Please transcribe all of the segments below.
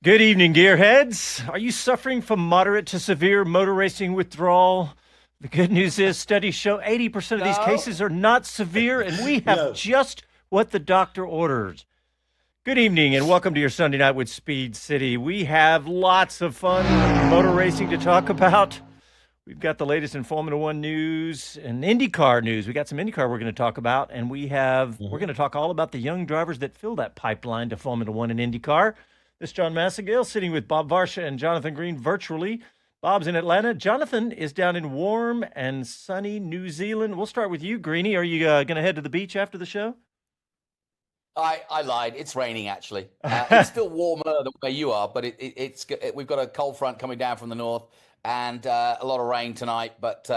Good evening, gearheads. Are you suffering from moderate to severe motor racing withdrawal? The good news is studies show 80% of these No. cases are not severe, and we have No. just what the doctor orders. Good evening, and welcome to your Sunday night with Speed City. We have lots of fun motor racing to talk about. We've got the latest in Formula One news and IndyCar news. We got some IndyCar we're going to talk about, and we're going to talk all about the young drivers that fill that pipeline to Formula One and IndyCar. This is Jon Massengale sitting with Bob Varsha and Jonathan Green virtually. Bob's in Atlanta. Jonathan is down in warm and sunny New Zealand. We'll start with you, Greeny. Are you going to head to the beach after the show? I lied. It's raining, actually. It's still warmer than where you are, but we've got a cold front coming down from the north and a lot of rain tonight. But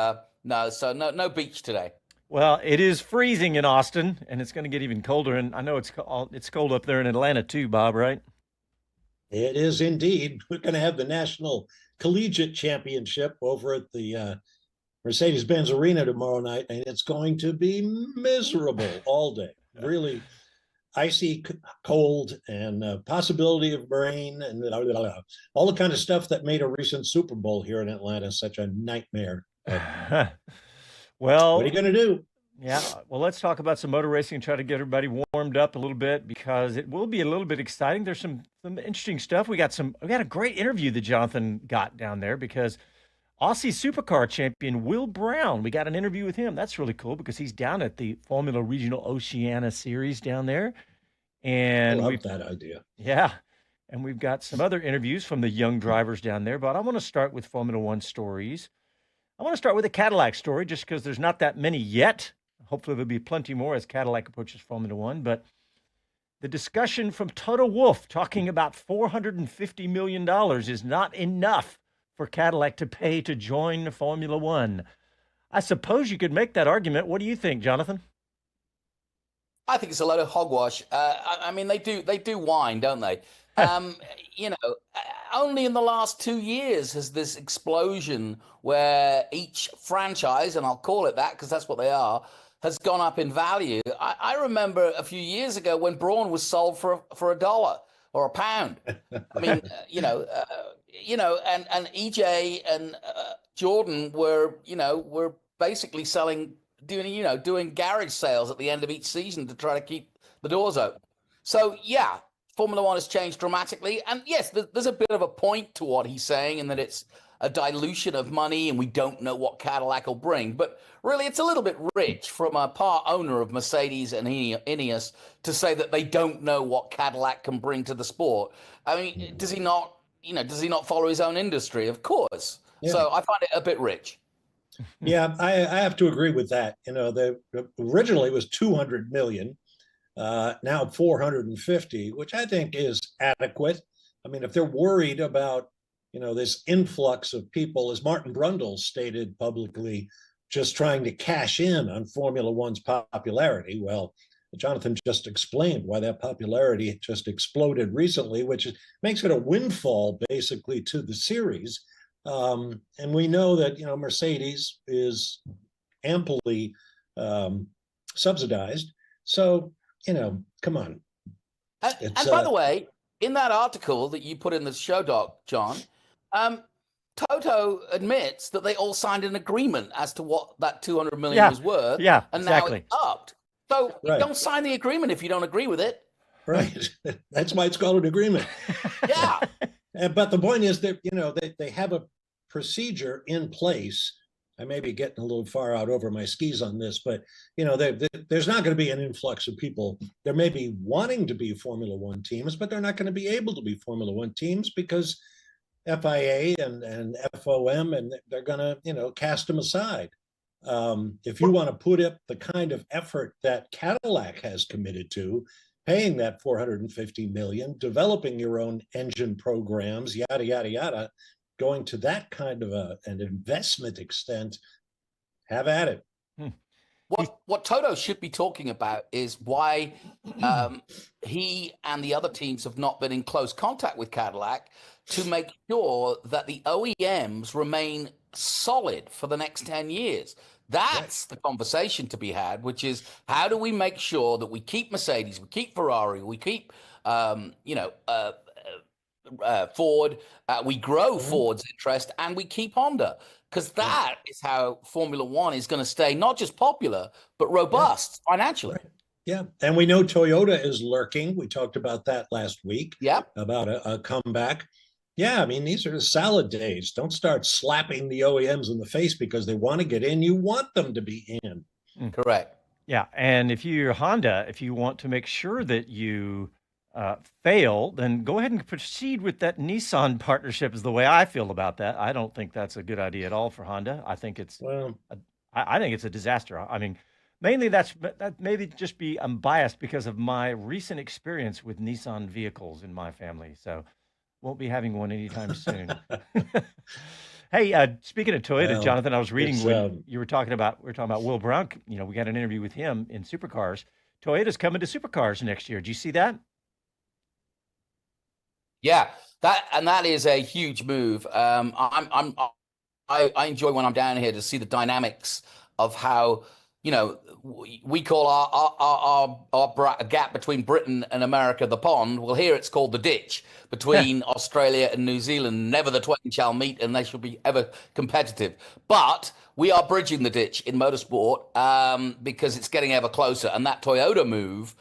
no beach today. Well, it is freezing in Austin, and it's going to get even colder. And I know it's cold up there in Atlanta too, Bob, right? It is indeed. We're going to have the National Collegiate Championship over at the Mercedes-Benz Arena tomorrow night, and it's going to be miserable all day. Really icy, cold, and possibility of rain, and all the kind of stuff that made a recent Super Bowl here in Atlanta such a nightmare. Well, what are you going to do? Yeah, well, let's talk about some motor racing and try to get everybody warmed up a little bit because it will be a little bit exciting. There's some interesting stuff. We got a great interview that Jonathan got down there because Aussie Supercar champion Will Brown, we got an interview with him. That's really cool because he's down at the Formula Regional Oceania Series down there. And I love that idea. Yeah, and we've got some other interviews from the young drivers down there, but I want to start with Formula One stories. I want to start with a Cadillac story just because there's not that many yet. Hopefully there'll be plenty more as Cadillac approaches Formula One. But the discussion from Toto Wolff talking about $450 million is not enough for Cadillac to pay to join Formula One. I suppose you could make that argument. What do you think, Jonathan? I think it's a load of hogwash. I mean, they do whine, don't they? Only in the last 2 years has this explosion where each franchise, and I'll call it that because that's what they are, has gone up in value. I remember a few years ago when Braun was sold for $1 or £1. I mean, and EJ and Jordan were basically doing garage sales at the end of each season to try to keep the doors open. So yeah, Formula One has changed dramatically, and yes, there's a bit of a point to what he's saying in that it's a dilution of money and we don't know what Cadillac will bring. But really, it's a little bit rich from a part owner of Mercedes and Ineos to say that they don't know what Cadillac can bring to the sport. I mean, does he not follow his own industry? Of course. Yeah. So I find it a bit rich. Yeah, I have to agree with that. Originally it was 200 million, now 450, which I think is adequate. I mean, if they're worried about this influx of people, as Martin Brundle stated publicly, just trying to cash in on Formula One's popularity. Well, Jonathan just explained why that popularity just exploded recently, which makes it a windfall basically to the series. And we know that Mercedes is amply subsidized. So come on. And by the way, in that article that you put in the show doc, John, Toto admits that they all signed an agreement as to what that 200 million was worth. Yeah, and exactly. Now it's upped. So you don't sign the agreement if you don't agree with it. Right. That's why it's called an agreement. Yeah. But the point is that they have a procedure in place. I may be getting a little far out over my skis on this, but there's not going to be an influx of people. There may be wanting to be Formula One teams, but they're not going to be able to be Formula One teams because FIA and FOM, and they're going to cast them aside. If you want to put up the kind of effort that Cadillac has committed to, paying that 450 million, developing your own engine programs, yada yada yada, going to that kind of an investment extent, have at it. What Toto should be talking about is why he and the other teams have not been in close contact with Cadillac to make sure that the OEMs remain solid for the next 10 years. That's the conversation to be had, which is how do we make sure that we keep Mercedes, we keep Ferrari, we keep Ford, we grow Mhm. Ford's interest, and we keep Honda, because that is how Formula One is going to stay not just popular, but Yeah. robust financially. Right. Yeah. And we know Toyota is lurking. We talked about that last week, Yep. about a comeback. Yeah, I mean, these are the salad days. Don't start slapping the OEMs in the face because they want to get in. You want them to be in. Correct. Yeah, and if you're Honda, if you want to make sure that you fail, then go ahead and proceed with that Nissan partnership. Is the way I feel about that. I don't think that's a good idea at all for Honda. I think it's Well, I think it's a disaster. I mean, mainly that maybe just be I'm biased because of my recent experience with Nissan vehicles in my family. So won't be having one anytime soon. Hey, speaking of Toyota, well, Jonathan, I was reading it's when you were talking about Will Brown. You know, we got an interview with him in supercars. Toyota's coming to supercars next year. Do you see that? Yeah, that is a huge move. I enjoy when I'm down here to see the dynamics of how, we call our gap between Britain and America the pond. Well, here it's called the ditch between Australia and New Zealand. Never the twain shall meet, and they shall be ever competitive. But we are bridging the ditch in motorsport, because it's getting ever closer. And that Toyota move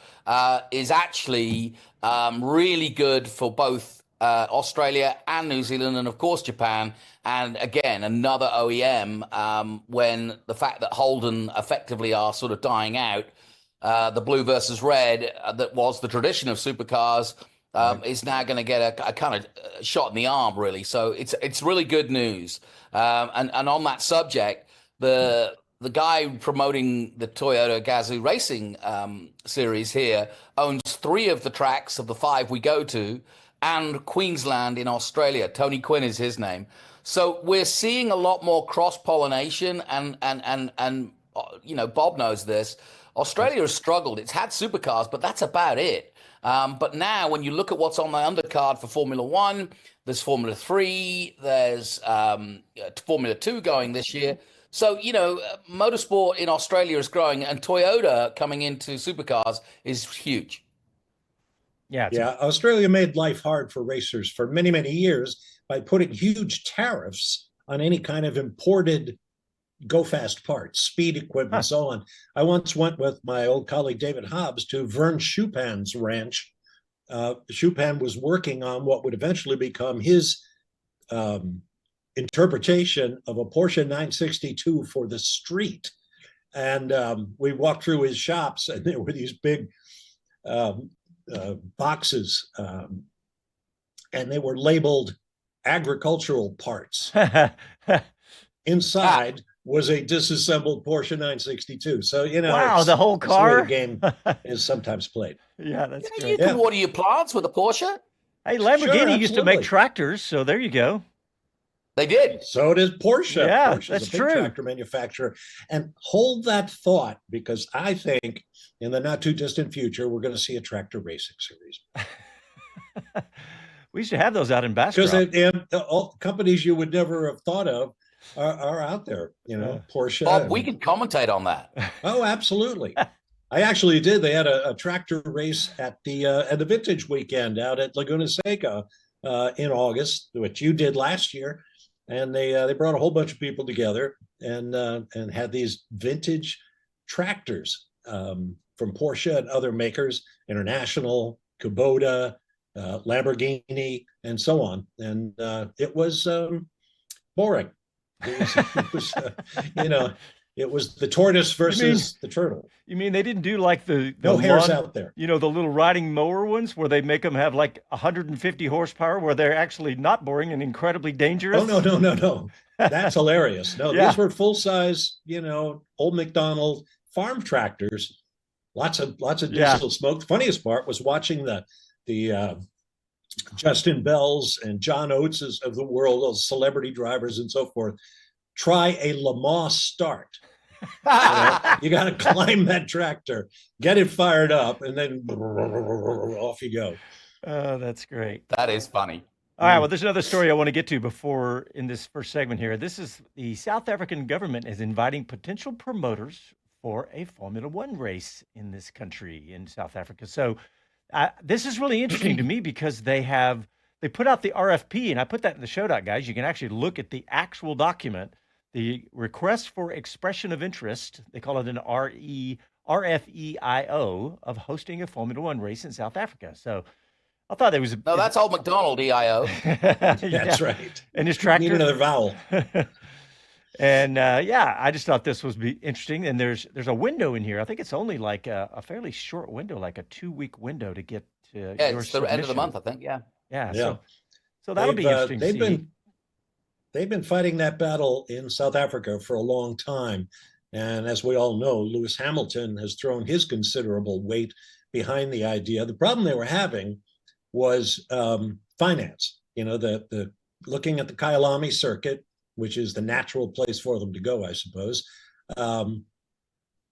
is actually really good for both Australia and New Zealand, and of course Japan. And again, another OEM, when the fact that Holden effectively are sort of dying out, the blue versus red, that was the tradition of supercars, is now going to get a kind of shot in the arm, really. So it's really good news. And on that subject, the guy promoting the Toyota Gazoo Racing series here owns 3 of the tracks of the 5 we go to, and Queensland in Australia. Tony Quinn is his name. So we're seeing a lot more cross-pollination, and Bob knows this. Australia has struggled. It's had supercars, but that's about it. But now, when you look at what's on the undercard for Formula One, there's Formula 3, there's Formula 2 going this year. So, motorsport in Australia is growing, and Toyota coming into supercars is huge. Yeah, yeah, Australia made life hard for racers for many, many years by putting huge tariffs on any kind of imported go fast parts, speed equipment, so on. I once went with my old colleague David Hobbs to Vern Chupan's ranch. Chupan was working on what would eventually become his interpretation of a Porsche 962 for the street. And we walked through his shops, and there were these big boxes, and they were labeled agricultural parts. Inside was a disassembled Porsche 962. So, wow, the whole car? The game is sometimes played. Yeah, that's great. You can water your plants with a Porsche. Hey, Lamborghini used to make tractors, so there you go. They did. So does Porsche. Yeah, Porsche's that's a big true. tractor manufacturer. And hold that thought, because I think in the not too distant future, we're going to see a tractor racing series. We used to have those out in Bastrop. Because all companies you would never have thought of are out there, Porsche. Bob, we could commentate on that. Oh, absolutely. I actually did. They had a tractor race at the Vintage Weekend out at Laguna Seca in August, which you did last year. And they brought a whole bunch of people together and had these vintage tractors from Porsche and other makers, International, Kubota, Lamborghini, and so on. And it was boring. It was the tortoise versus the turtle. You mean they didn't do like the no hairs out there? The little riding mower ones where they make them have like 150 horsepower, where they're actually not boring and incredibly dangerous. Oh no! That's hilarious. No, these were full size, old McDonald farm tractors. Lots of diesel smoke. The funniest part was watching the Justin Bells and John Oateses of the world, those celebrity drivers and so forth, try a Le Mans start. You got to climb that tractor, get it fired up, and then off you go. Oh, that's great. That is funny. All right, well, there's another story I want to get to before in this first segment here. This is the South African government is inviting potential promoters for a Formula One race in this country, in South Africa. So this is really interesting to me because they have they put out the RFP, and I put that in the show doc, guys. You can actually look at the actual document, the request for expression of interest. They call it an RFEIO of hosting a Formula One race in South Africa. So I thought there was No, that's Old McDonald EIO. That's right. And his tractor. Need another vowel. And I just thought this was interesting. And there's a window in here. I think it's only like a fairly short window, like a 2-week window to get to your It's the end of the month, I think. Yeah. So that'll be interesting to see. They've been fighting that battle in South Africa for a long time. And as we all know, Lewis Hamilton has thrown his considerable weight behind the idea. The problem they were having was finance. The looking at the Kyalami circuit, which is the natural place for them to go, I suppose,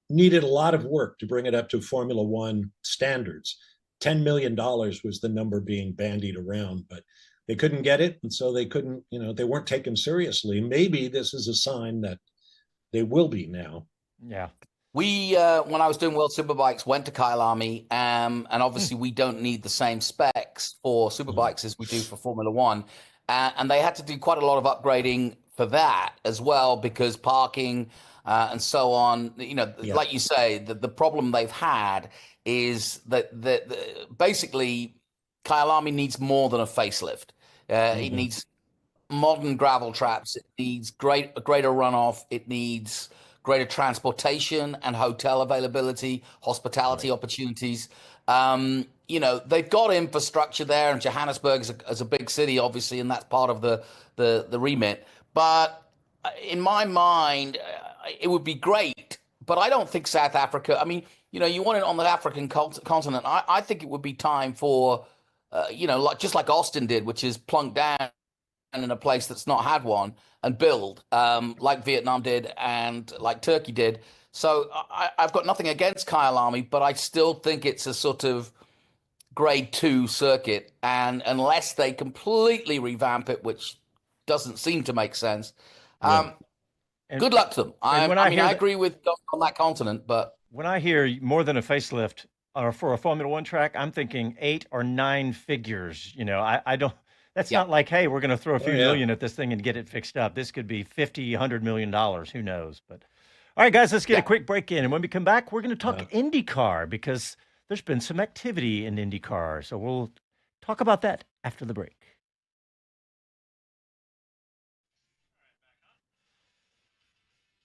needed a lot of work to bring it up to Formula One standards. $10 million was the number being bandied around, but they couldn't get it. And so they couldn't, they weren't taken seriously. Maybe this is a sign that they will be now. Yeah. We, when I was doing World Superbikes, went to Kyalami, and obviously we don't need the same specs for Superbikes as we do for Formula One. And they had to do quite a lot of upgrading for that as well, because parking and so on, like you say, the problem they've had is that basically Kyalami needs more than a facelift. It needs modern gravel traps. It needs greater runoff. It needs greater transportation and hotel availability, hospitality opportunities. They've got infrastructure there, and Johannesburg is a big city, obviously, and that's part of the remit. But in my mind, it would be great. But I don't think South Africa. I mean, you want it on the African continent. I think it would be time for, just like Austin did, which is plunk down in a place that's not had one and build, like Vietnam did and like Turkey did. So I've got nothing against Kyalami, but I still think it's a sort of grade 2 circuit. And unless they completely revamp it, which doesn't seem to make sense, good luck to them. I agree with on that continent, but when I hear more than a facelift for a Formula One track, I'm thinking 8 or 9 figures. I don't. That's not like, hey, we're going to throw a few million at this thing and get it fixed up. This could be $50, $100 million. Who knows? But all right, guys, let's get a quick break in, and when we come back, we're going to talk IndyCar, because there's been some activity in IndyCar. So we'll talk about that after the break.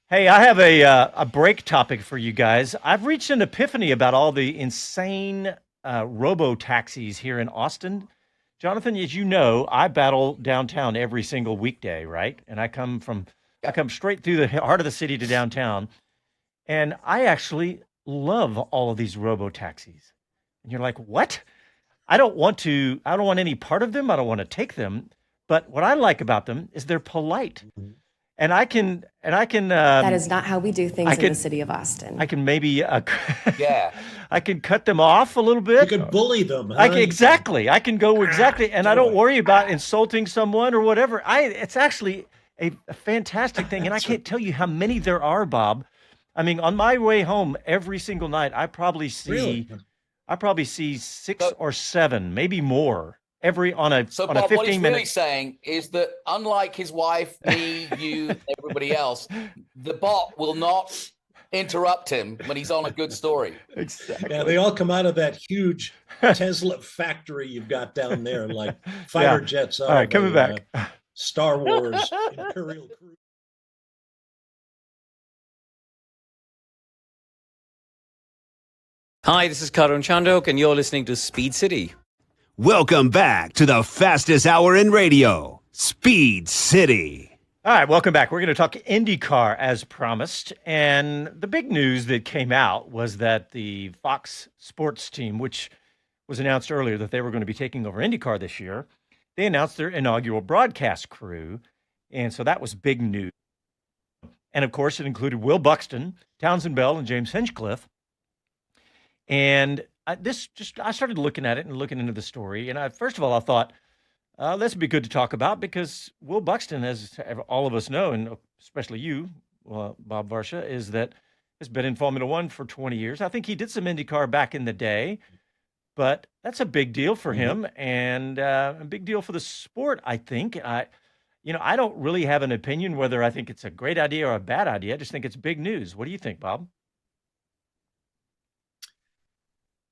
Hey, I have a break topic for you guys. I've reached an epiphany about all the insane robo-taxis here in Austin. Jonathan, as you know, I battle downtown every single weekday, right? And I come straight through the heart of the city to downtown. And I actually love all of these robo-taxis. And you're like, what? I don't want any part of them. I don't want to take them. But what I like about them is they're polite. And I can. That is not how we do things in the city of Austin. I can maybe. I can cut them off a little bit. You could bully them. Huh? Exactly. I can go exactly, and I don't worry about insulting someone or whatever. It's actually a fantastic thing, and I can't tell you how many there are, Bob. I mean, on my way home every single night, I probably see 6 or 7, maybe more. So on a Bob, 15 what he's minute. really saying is that unlike his wife, me, you, everybody else, the bot will not interrupt him when he's on a good story. Exactly. Yeah, they all come out of that huge Tesla factory you've got down there, like fighter jets. All right, coming back. Star Wars Imperial Cruise. Hi, this is Karun Chandok, and you're listening to Speed City. Welcome back to the fastest hour in radio, Speed City. All right, welcome back. We're going to talk IndyCar as promised. And the big news that came out was that the Fox Sports team, which was announced earlier that they were going to be taking over IndyCar this year, they announced their inaugural broadcast crew. And so that was big news. And of course, it included Will Buxton, Townsend Bell, and James Hinchcliffe. And I started looking at it and looking into the story. And first of all, I thought, this would be good to talk about, because Will Buxton, as all of us know, and especially you, Bob Varsha, has been in Formula One for 20 years. I think he did some IndyCar back in the day, but that's a big deal for him and a big deal for the sport, I think. I don't really have an opinion whether I think it's a great idea or a bad idea. I just think it's big news. What do you think, Bob?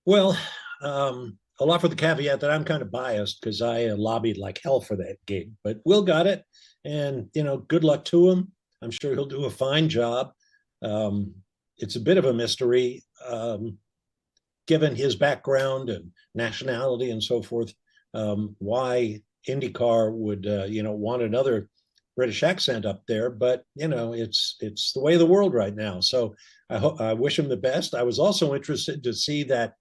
Well, a lot for the caveat that I'm kind of biased because I lobbied like hell for that gig, but Will got it, and good luck to him. I'm sure he'll do a fine job. It's a bit of a mystery, given his background and nationality and so forth, why IndyCar would want another British accent up there, but it's the way of the world right now. So I wish him the best. I was also interested to see that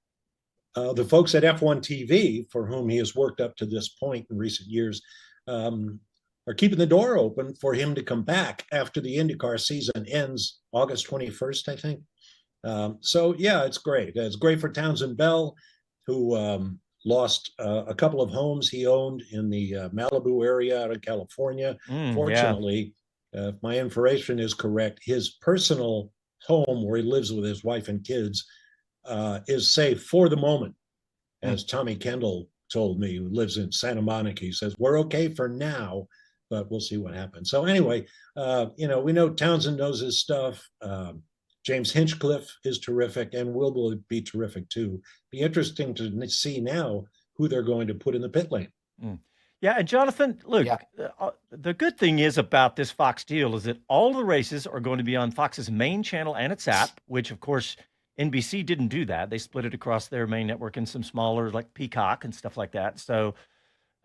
the folks at F1 TV, for whom he has worked up to this point in recent years, are keeping the door open for him to come back after the IndyCar season ends August 21st, I think. So yeah, it's great. It's great for Townsend Bell, who lost a couple of homes he owned in the Malibu area out of California. Fortunately, if my information is correct, his personal home where he lives with his wife and kids is safe for the moment. As Tommy Kendall told me, who lives in Santa Monica, he says, we're okay for now, but we'll see what happens. So anyway, we know Townsend knows his stuff. James Hinchcliffe is terrific, and will be terrific too. Be interesting to see now who they're going to put in the pit lane. Yeah, and Jonathan, look, the good thing is about this Fox deal is that all the races are going to be on Fox's main channel and its app, which, of course, NBC didn't do that. They split it across their main network and some smaller, like Peacock and stuff like that. So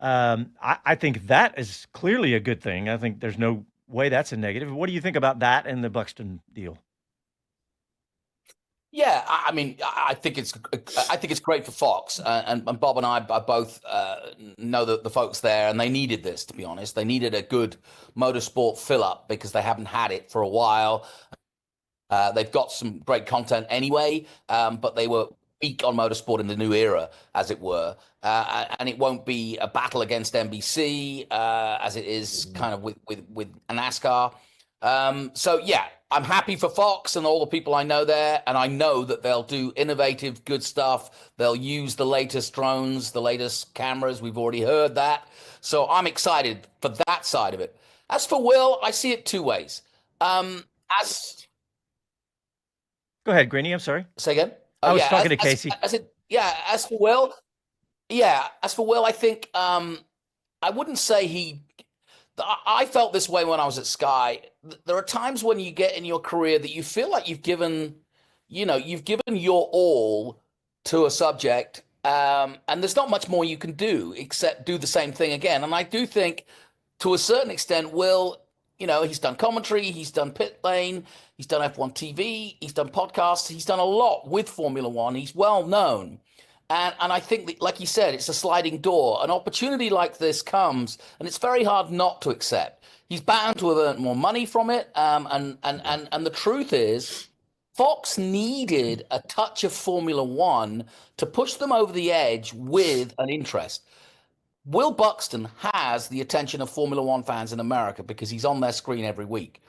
I think that is clearly a good thing. I think there's no way that's a negative. What do you think about that and the Buxton deal? Yeah, I mean, I think it's great for Fox, and Bob and I both know the folks there, and they needed this. To be honest, they needed a good motorsport fill up because they haven't had it for a while. They've got some great content anyway, but they were weak on motorsport in the new era, as it were, and it won't be a battle against NBC as it is kind of with NASCAR. So yeah, I'm happy for Fox and all the people I know there, and I know that they'll do innovative, good stuff. They'll use the latest drones, the latest cameras. We've already heard that. So I'm excited for that side of it. As for Will, I see it two ways. Go ahead, Greeny. I'm sorry. Say again? I was talking to Casey. As for Will, I think I wouldn't say I felt this way when I was at Sky. There are times when you get in your career that you feel like you've given your all to a subject, and there's not much more you can do except do the same thing again. And I do think, to a certain extent, Will, he's done commentary, he's done pit lane, he's done F1 TV, he's done podcasts, he's done a lot with Formula One. He's well known. And I think that, like you said, it's a sliding door. An opportunity like this comes, and it's very hard not to accept. He's bound to have earned more money from it. And the truth is, Fox needed a touch of Formula One to push them over the edge with an interest. Will Buxton has the attention of Formula One fans in America because he's on their screen every week.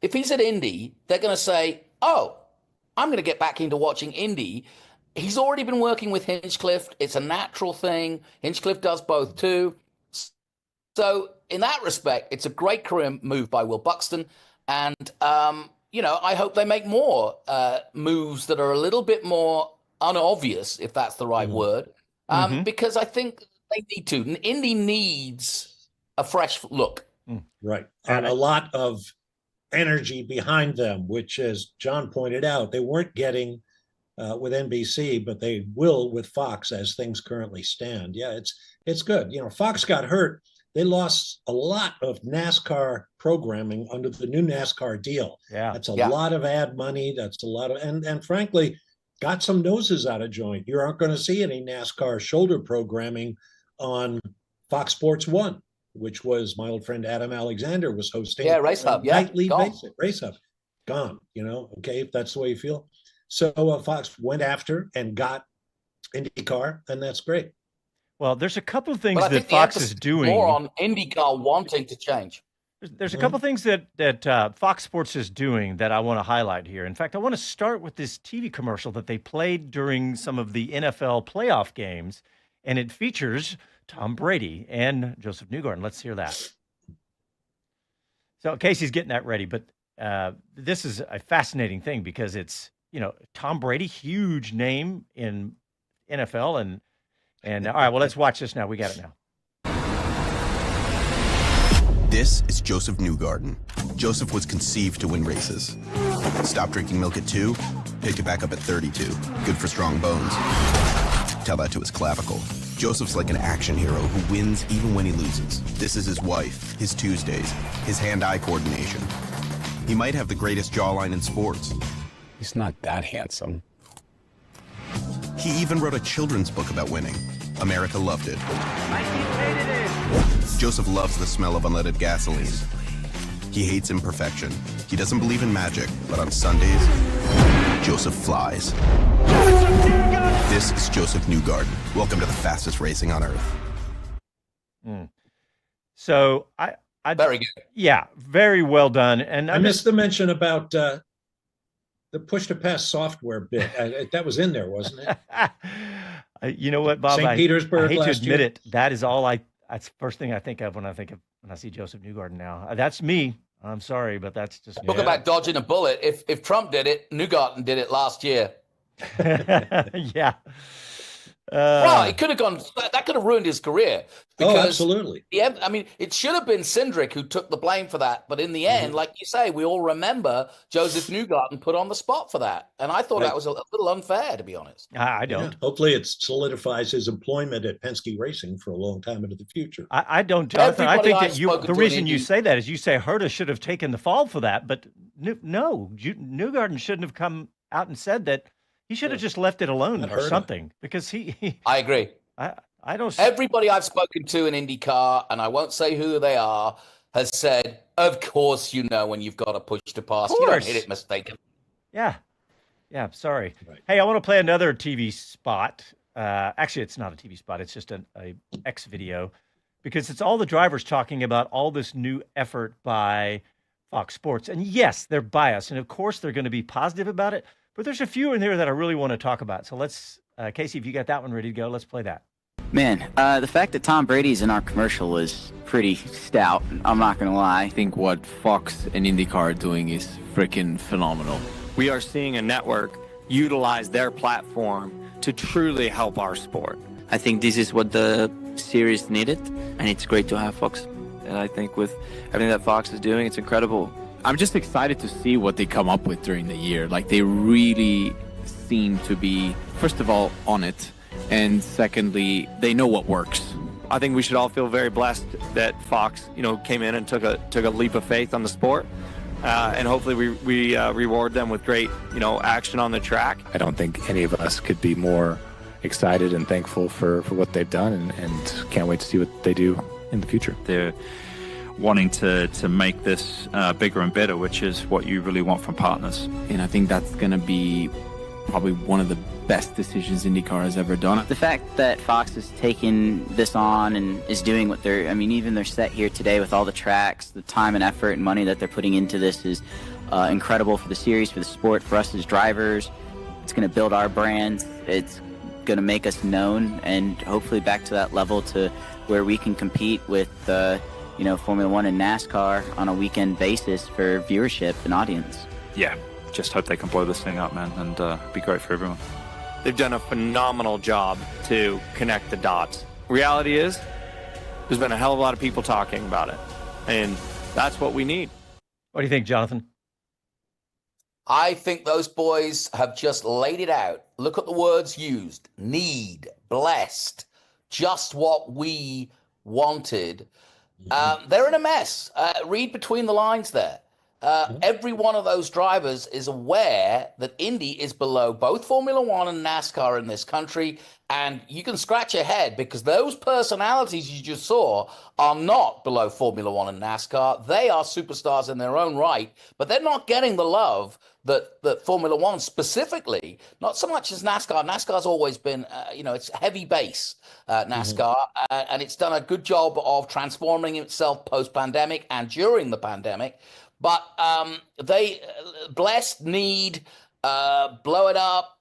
If he's at Indy, they're going to say, oh, I'm going to get back into watching Indy. He's already been working with Hinchcliffe. It's a natural thing. Hinchcliffe does both too. So in that respect, it's a great career move by Will Buxton. And, I hope they make more moves that are a little bit more unobvious, if that's the right word, because I think they need to. Indy needs a fresh look. Right. And a lot of energy behind them, which, as John pointed out, they weren't getting with NBC, but they will with Fox as things currently stand. Yeah, it's good. Fox got hurt. They lost a lot of NASCAR programming under the new NASCAR deal. Yeah, that's a lot of ad money. That's a lot of, and frankly, got some noses out of joint. You aren't going to see any NASCAR shoulder programming on Fox Sports 1, which was my old friend Adam Alexander was hosting. Yeah, Race Hub. Yeah, nightly basis. Race Hub. Gone, okay, if that's the way you feel. So Fox went after and got IndyCar, and that's great. Well, there's a couple of things that Fox is doing. More on IndyCar wanting to change. There's a couple things that Fox Sports is doing that I want to highlight here. In fact, I want to start with this TV commercial that they played during some of the NFL playoff games, and it features Tom Brady and Joseph Newgarden. Let's hear that. So Casey's getting that ready, but this is a fascinating thing because it's, Tom Brady, huge name in NFL, and all right, well, let's watch this now. We got it now. This is Joseph Newgarden. Joseph was conceived to win races. Stopped drinking milk at 2, picked it back up at 32. Good for strong bones. Tell that to his clavicle. Joseph's like an action hero who wins even when he loses. This is his wife, his Tuesdays, his hand-eye coordination. He might have the greatest jawline in sports. He's not that handsome. He even wrote a children's book about winning. America loved it. Joseph loves the smell of unleaded gasoline. He hates imperfection. He doesn't believe in magic, but on Sundays, Joseph flies. This is Joseph Newgarden. Welcome to the fastest racing on earth. So I Very good. Yeah, very well done. And I missed the mention about the push-to-pass software bit. That was in there, wasn't it? You know what, Bob? St. Petersburg I hate to last admit year. it. That is all that's the first thing I think of when I see Joseph Newgarden now. That's me. I'm sorry, but that's just Talk about dodging a bullet. If Trump did it, Newgarden did it last year. Yeah. Well, it could have gone. That could have ruined his career. Oh, absolutely. I mean, it should have been Cindric who took the blame for that. But in the end, like you say, we all remember Joseph Newgarden put on the spot for that. And I thought that was a little unfair, to be honest. I don't. Yeah, hopefully it solidifies his employment at Penske Racing for a long time into the future. I don't, Jonathan. I think that the reason you Indy. say that is you say Herta should have taken the fall for that. But no, Newgarden shouldn't have come out and said that. He should have just left it alone or something because he I agree. I don't. Everybody I've spoken to in IndyCar, and I won't say who they are, has said, of course, when you've got a push to pass, you don't hit it mistaken. Yeah. Sorry. Right. Hey, I want to play another TV spot. Actually, it's not a TV spot. It's just a X video because it's all the drivers talking about all this new effort by Fox Sports. And yes, they're biased. And of course, they're going to be positive about it. But there's a few in there that I really want to talk about. So let's, Casey, if you got that one ready to go, let's play that. Man, the fact that Tom Brady's in our commercial was pretty stout. I'm not going to lie. I think what Fox and IndyCar are doing is freaking phenomenal. We are seeing a network utilize their platform to truly help our sport. I think this is what the series needed, and it's great to have Fox. And I think with everything that Fox is doing, it's incredible. I'm just excited to see what they come up with during the year. Like, they really seem to be, first of all, on it. And secondly, they know what works. I think we should all feel very blessed that Fox, came in and took a leap of faith on the sport. And hopefully we reward them with great, action on the track. I don't think any of us could be more excited and thankful for what they've done and can't wait to see what they do in the future. They're wanting to make this bigger and better, which is what you really want from partners. And I think that's going to be probably one of the best decisions IndyCar has ever done. The fact that Fox is taking this on and is doing what even their set here today with all the tracks, the time and effort and money that they're putting into this is incredible for the series, for the sport, for us as drivers. It's going to build our brands. It's going to make us known and hopefully back to that level to where we can compete with Formula One and NASCAR on a weekend basis for viewership and audience. Yeah, just hope they can blow this thing up, man, and be great for everyone. They've done a phenomenal job to connect the dots. Reality is, there's been a hell of a lot of people talking about it, and that's what we need. What do you think, Jonathan? I think those boys have just laid it out. Look at the words used: need, blessed, just what we wanted. They're in a mess. Read between the lines there. Every one of those drivers is aware that Indy is below both Formula One and NASCAR in this country. And you can scratch your head because those personalities you just saw are not below Formula One and NASCAR. They are superstars in their own right, but they're not getting the love that Formula One specifically, not so much as NASCAR. NASCAR's always been, it's heavy base, NASCAR, and it's done a good job of transforming itself post-pandemic and during the pandemic. But they blessed, need, blow it up.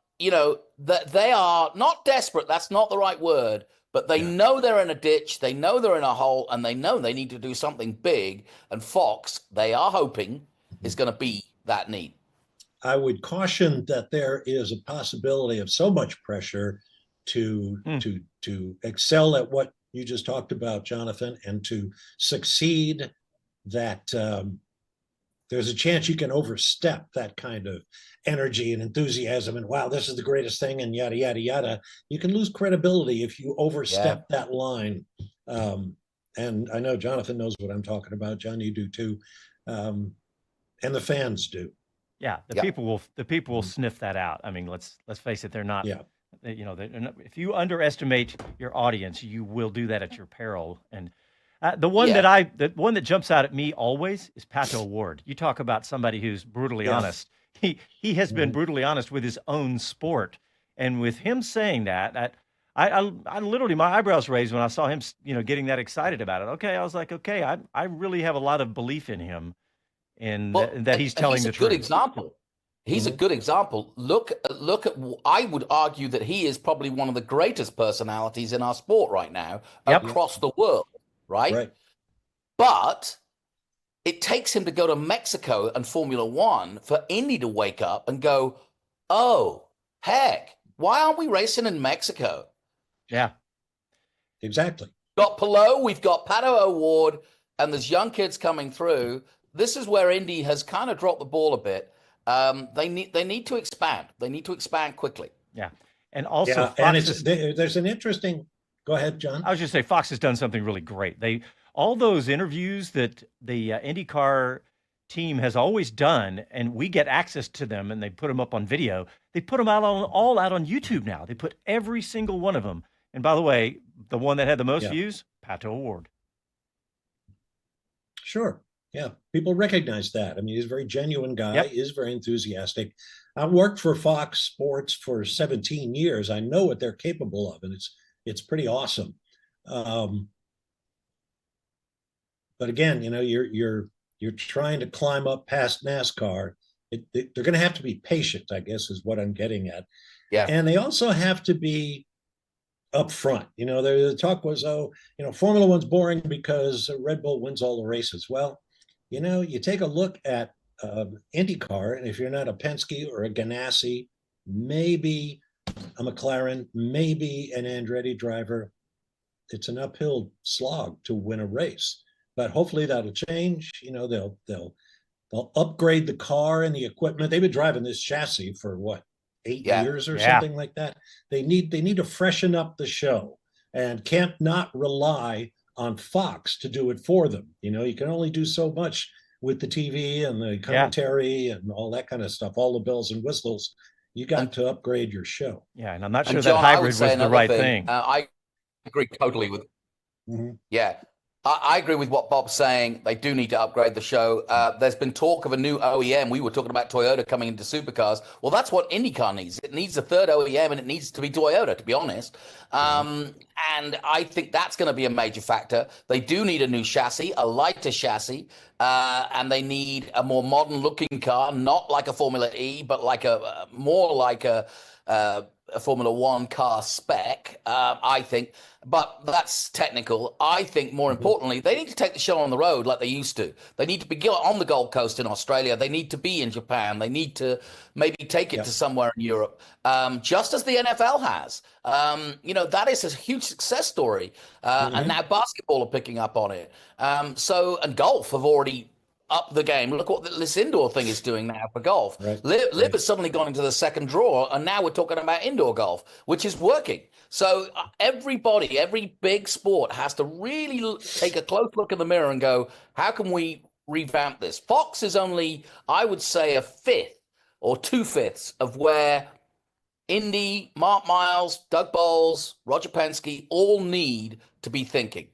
That they are not desperate. That's not the right word, but they know they're in a ditch. They know they're in a hole, and they know they need to do something big. And Fox, they are hoping, is going to be that need. I would caution that there is a possibility of so much pressure to excel at what you just talked about, Jonathan, and to succeed that there's a chance you can overstep that kind of energy and enthusiasm and wow, this is the greatest thing and yada, yada, yada. You can lose credibility if you overstep that line. And I know Jonathan knows what I'm talking about. John, you do too. And the fans do. Yeah, the people will sniff that out. I mean, let's face it, they're not. Yeah. If you underestimate your audience, you will do that at your peril. And the one that jumps out at me always is Pato O'Ward. You talk about somebody who's brutally honest. He has been brutally honest with his own sport, and with him saying that, I literally, my eyebrows raised when I saw him, getting that excited about it. Okay, I was like, okay, I really have a lot of belief in him. And that he's telling the truth. He's a good example. He's a good example. Look at. I would argue that he is probably one of the greatest personalities in our sport right now across the world. Right. But it takes him to go to Mexico and Formula One for Indy to wake up and go, oh heck, why aren't we racing in Mexico? Yeah, exactly. Got Palou, we've got Pato O'Ward, and there's young kids coming through. This is where Indy has kind of dropped the ball a bit. They need to expand. They need to expand quickly. Yeah, and also, there's an interesting. Go ahead, John. I was just saying, Fox has done something really great. All those interviews that the IndyCar team has always done, and we get access to them, and they put them up on video. They put them all out on YouTube now. They put every single one of them. And by the way, the one that had the most views, Pato O'Ward. Sure. Yeah, people recognize that. I mean, he's a very genuine guy. He is very enthusiastic. I worked for Fox Sports for 17 years. I know what they're capable of, and it's pretty awesome. But again, you're trying to climb up past NASCAR. They're going to have to be patient, I guess, is what I'm getting at. Yeah, and they also have to be upfront. The talk was, Formula One's boring because Red Bull wins all the races. Well, you take a look at IndyCar, and if you're not a Penske or a Ganassi, maybe a McLaren, maybe an Andretti driver, it's an uphill slog to win a race. But hopefully that'll change. They'll upgrade the car and the equipment. They've been driving this chassis for what, 8 years or something like that. They need to freshen up the show and can't not rely on Fox to do it for them. You can only do so much with the TV and the commentary and all that kind of stuff, all the bells and whistles. You got to upgrade your show. Yeah, and I'm not sure that hybrid was the right thing. I agree totally with. Yeah. I agree with what Bob's saying. They do need to upgrade the show. There's been talk of a new OEM. We were talking about Toyota coming into supercars. Well, that's what IndyCar needs. It needs a third OEM, and it needs to be Toyota, to be honest. And I think that's going to be a major factor. They do need a new chassis, a lighter chassis, and they need a more modern-looking car, not like a Formula E, but more like a Formula One car spec, I think. But that's technical. I think more importantly, they need to take the show on the road like they used to. They need to be on the Gold Coast in Australia. They need to be in Japan. They need to maybe take it to somewhere in Europe, just as the NFL has. That is a huge success story. And now basketball are picking up on it. And golf have already up the game. Look what this indoor thing is doing now for golf. Liv has suddenly gone into the second draw, and now we're talking about indoor golf, which is working. So every big sport has to really take a close look in the mirror and go, how can we revamp this. Fox is only, I would say, a fifth or 2/5 of where Indy, Mark Miles, Doug Bowles, Roger Penske all need to be thinking.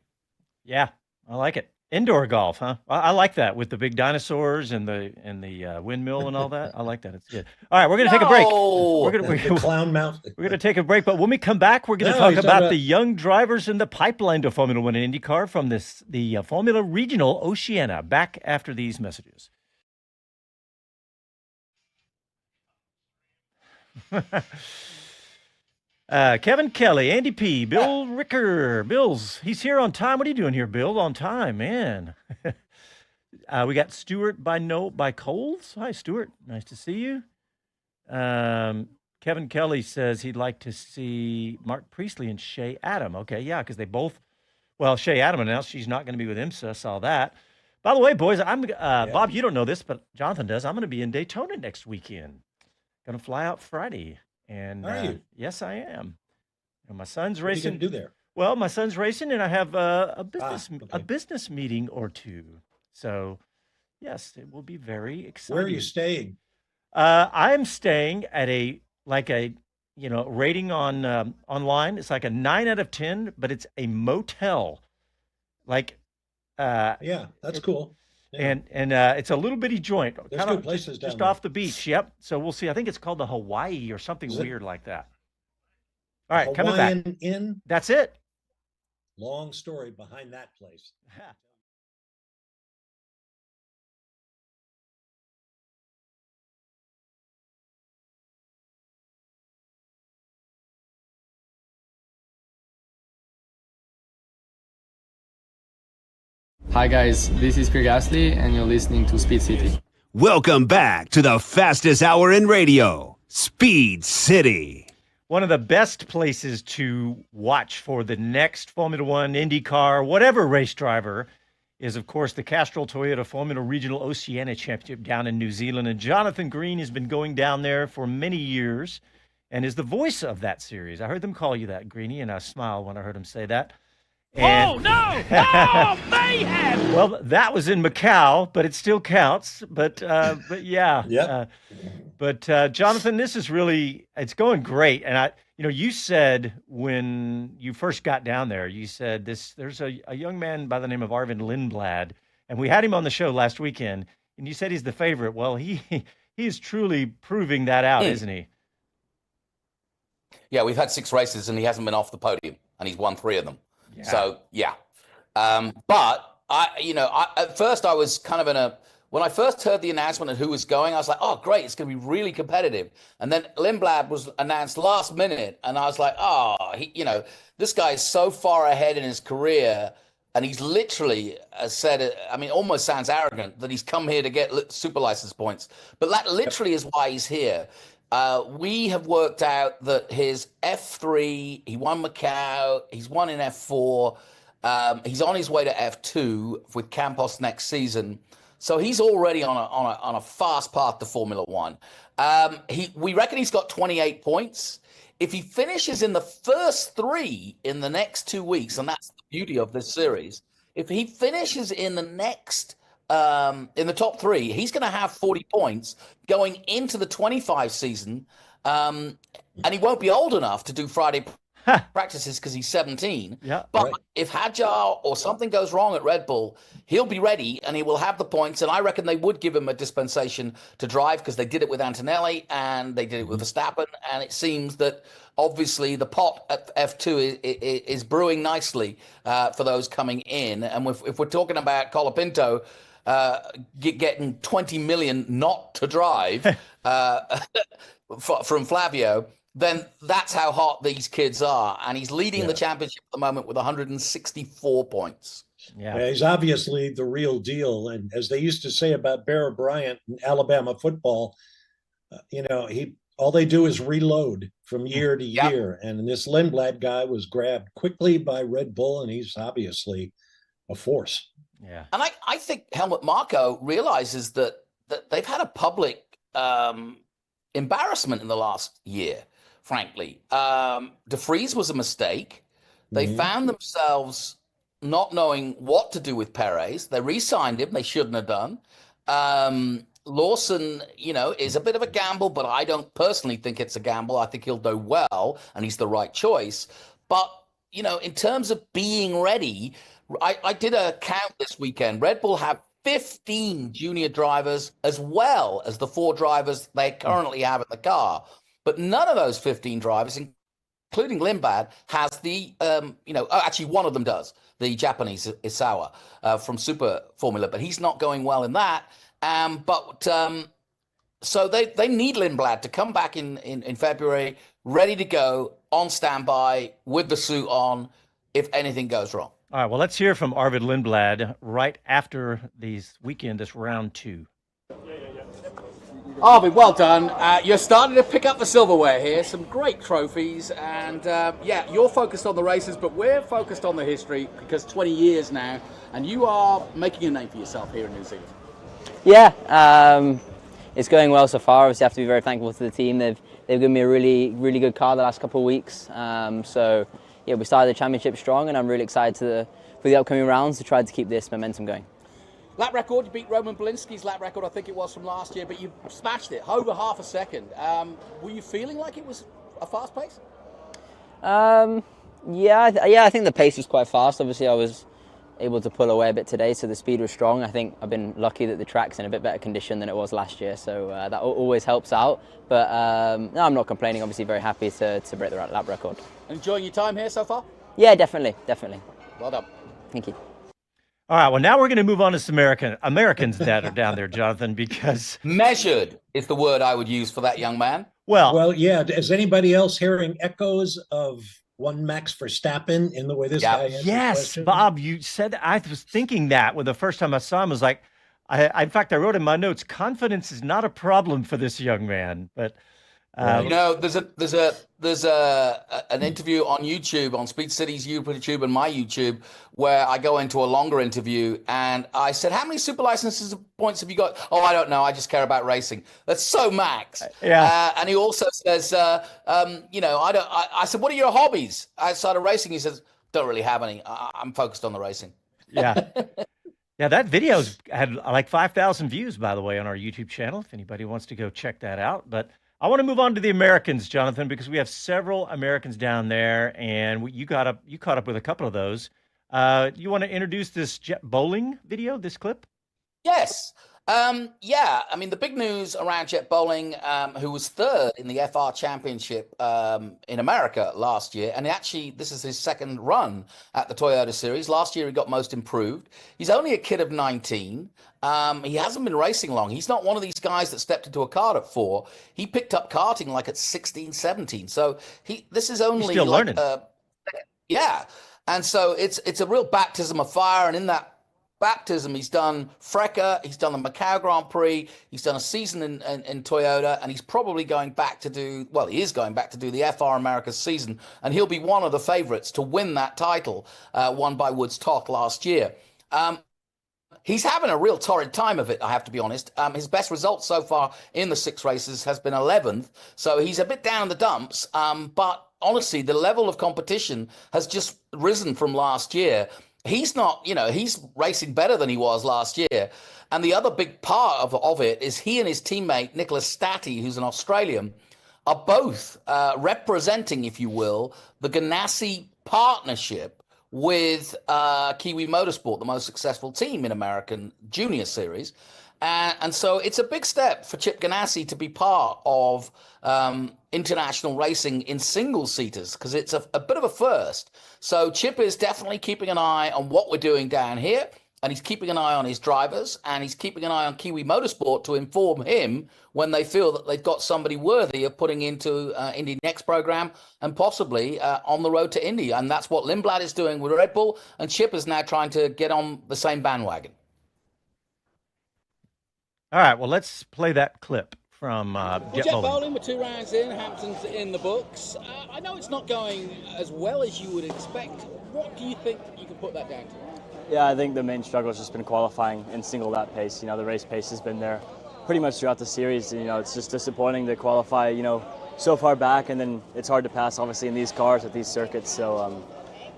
Yeah, I like it. Indoor golf, huh? I like that with the big dinosaurs and the windmill and all that. I like that. It's good. All right, we're going to take a break. The clown mount. We're going to take a break, but when we come back, we're going to talk about the young drivers in the pipeline to Formula One and IndyCar from the Formula Regional Oceania. Back after these messages. Kevin Kelly, Andy P, Bill Ricker. He's here on time. What are you doing here, Bill? On time, man. We got Stuart by Coles. Hi, Stuart. Nice to see you. Kevin Kelly says he'd like to see Mark Priestley and Shea Adam. Okay, yeah, because they both. Well, Shea Adam announced she's not going to be with IMSA. Saw that. By the way, boys, Bob. You don't know this, but Jonathan does. I'm going to be in Daytona next weekend. Going to fly out Friday. And are you? Yes, I am. And my son's racing. What are you going to do there? Well, my son's racing, and I have a business meeting or two. So, yes, it will be very exciting. Where are you staying? I'm staying at a rating on online. It's like a 9 out of 10, but it's a motel. Yeah, that's cool. Yeah. And it's a little bitty joint. There's good places just down off the beach. Yep. So we'll see. I think it's called the Hawaii or something weird like that. All right, coming back. Hawaiian Inn. That's it. Long story behind that place. Hi guys, this is Pierre Gasly and you're listening to Speed City. Welcome back to the fastest hour in radio, Speed City. One of the best places to watch for the next Formula One, IndyCar, whatever race driver is, of course, the Castrol Toyota Formula Regional Oceania Championship down in New Zealand. And Jonathan Green has been going down there for many years and is the voice of that series. I heard them call you that, Greenie, and I smiled when I heard him say that. And, mayhem! Well, that was in Macau, but it still counts. But yeah. But Jonathan, this is it's going great. And you said when you first got down there, you said there's a young man by the name of Arvind Lindblad, and we had him on the show last weekend, and you said he's the favorite. Well, he is truly proving that out, isn't he? Yeah, we've had 6 races and he hasn't been off the podium, and he's won 3 of them. Yeah. So yeah, but at first I was kind of when I first heard the announcement of who was going, I was like, oh great, it's going to be really competitive. And then Lindblad was announced last minute, and I was like, this guy is so far ahead in his career, and he's literally said, almost sounds arrogant that he's come here to get super license points, but that literally is why he's here. We have worked out that his F3, he won Macau, he's won in F4, he's on his way to F2 with Campos next season. So he's already on a fast path to Formula One. We reckon he's got 28 points. If he finishes in the first 3 in the next 2 weeks, and that's the beauty of this series, if he finishes in the next in the top 3, he's going to have 40 points going into the 25 season, and he won't be old enough to do Friday practices because he's 17. Yeah, but if Hadjar or something goes wrong at Red Bull, he'll be ready and he will have the points. And I reckon they would give him a dispensation to drive, because they did it with Antonelli and they did it with Verstappen. And it seems that obviously the pot at F2 is brewing nicely for those coming in. And if we're talking about Colapinto getting 20 million not to drive from Flavio, then that's how hot these kids are. And he's leading the championship at the moment with 164 points. Yeah, he's obviously the real deal. And as they used to say about Bear Bryant in Alabama football, all they do is reload from year to year. And this Lindblad guy was grabbed quickly by Red Bull, and he's obviously a force. Yeah. And I think Helmut Marko realizes that they've had a public embarrassment in the last year, frankly. De Vries was a mistake. They found themselves not knowing what to do with Perez. They re-signed him. They shouldn't have done. Lawson, is a bit of a gamble, but I don't personally think it's a gamble. I think he'll do well, and he's the right choice. But, in terms of being ready, I did a count this weekend. Red Bull have 15 junior drivers as well as the 4 drivers they currently have in the car. But none of those 15 drivers, including Lindblad, has the, actually one of them does, the Japanese Isawa from Super Formula, but he's not going well in that. So they need Lindblad to come back in February, ready to go, on standby, with the suit on, if anything goes wrong. All right, well, let's hear from Arvid Lindblad right after this round 2. Arvid, well done. You're starting to pick up the silverware here, some great trophies, and you're focused on the races, but we're focused on the history, because 20 years now, and you are making a name for yourself here in New Zealand. Yeah, it's going well so far. Obviously, I have to be very thankful to the team. They've given me a really, really good car the last couple of weeks. We started the championship strong, and I'm really excited for the upcoming rounds to try to keep this momentum going. Lap record, you beat Roman Belinsky's lap record, I think it was, from last year, but you smashed it, over half a second. Were you feeling like it was a fast pace? I think the pace was quite fast. Obviously, I was able to pull away a bit today, so the speed was strong. I think I've been lucky that the track's in a bit better condition than it was last year, so that always helps out. But no, I'm not complaining. Obviously, very happy to break the lap record. Enjoying your time here so far? Yeah, definitely. Well done. Thank you. All right, well, now we're going to move on to some Americans that are down there, Jonathan, because... Measured is the word I would use for that young man. Well, yeah. Is anybody else hearing echoes of one Max Verstappen in the way this guy answers questions? Bob, you said, I was thinking that when the first time I saw him, I was like, in fact, I wrote in my notes, confidence is not a problem for this young man, but... there's an interview on YouTube, on Speed City's YouTube and my YouTube, where I go into a longer interview, and I said, how many super licenses points have you got? Oh, I don't know. I just care about racing. That's so Max. Yeah. And he also says, I said, what are your hobbies outside of racing? He says, don't really have any. I'm focused on the racing. Yeah. Yeah, that video's had like 5,000 views, by the way, on our YouTube channel, if anybody wants to go check that out. But I want to move on to the Americans, Jonathan, because we have several Americans down there, and you caught up with a couple of those. You want to introduce this jet bowling video, this clip? Yes. The big news around Jet Bowling, who was third in the FR Championship in America last year, and actually this is his second run at the Toyota Series. Last year he got most improved. He's only a kid of 19. He hasn't been racing long. He's not one of these guys that stepped into a kart at 4. He picked up karting like at 16, 17. So this is only He's still learning. And so it's a real baptism of fire, and in that baptism, he's done Freca, he's done the Macau Grand Prix, he's done a season in Toyota, and he's probably going back to do, he is going back to do the FR America season, and he'll be one of the favorites to win that title won by Woods Toth last year. He's having a real torrid time of it, I have to be honest. His best result so far in the 6 races has been 11th, so he's a bit down in the dumps, but honestly, the level of competition has just risen from last year. He's not, he's racing better than he was last year. And the other big part of it is he and his teammate, Nicholas Stati, who's an Australian, are both representing, if you will, the Ganassi partnership with Kiwi Motorsport, the most successful team in American Junior Series. And so it's a big step for Chip Ganassi to be part of international racing in single-seaters, because it's a bit of a first. So Chip is definitely keeping an eye on what we're doing down here, and he's keeping an eye on his drivers, and he's keeping an eye on Kiwi Motorsport to inform him when they feel that they've got somebody worthy of putting into Indy Next program and possibly on the road to Indy. And that's what Lindblad is doing with Red Bull, and Chip is now trying to get on the same bandwagon. All right, well, let's play that clip from Jet Jet Bowling. Bowling, we're 2 rounds in, Hampton's in the books. I know it's not going as well as you would expect. What do you think you can put that down to? Yeah, I think the main struggle has just been qualifying in single lap pace. The race pace has been there pretty much throughout the series. It's just disappointing to qualify, so far back, and then it's hard to pass, obviously, in these cars at these circuits. So,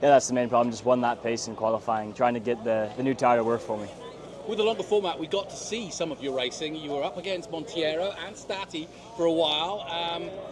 Yeah, that's the main problem. Just one lap pace in qualifying, trying to get the new tire to work for me. With the longer format, we got to see some of your racing. You were up against Monteiro and Stati for a while.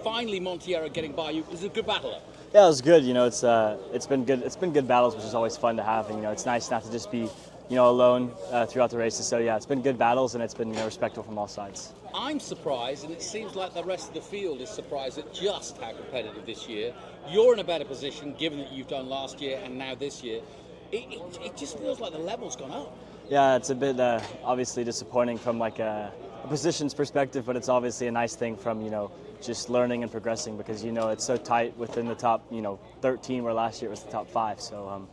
Finally, Monteiro getting by you. It was a good battle. Yeah, it was good. It's been good. It's been good battles, which is always fun to have. And, it's nice not to just be, alone throughout the races. So yeah, it's been good battles, and it's been respectful from all sides. I'm surprised, and it seems like the rest of the field is surprised at just how competitive this year. You're in a better position, given that you've done last year and now this year. It just feels like the level's gone up. Yeah, it's a bit obviously disappointing from like a positions perspective, but it's obviously a nice thing from just learning and progressing, because it's so tight within the top 13, where last year it was the top 5. So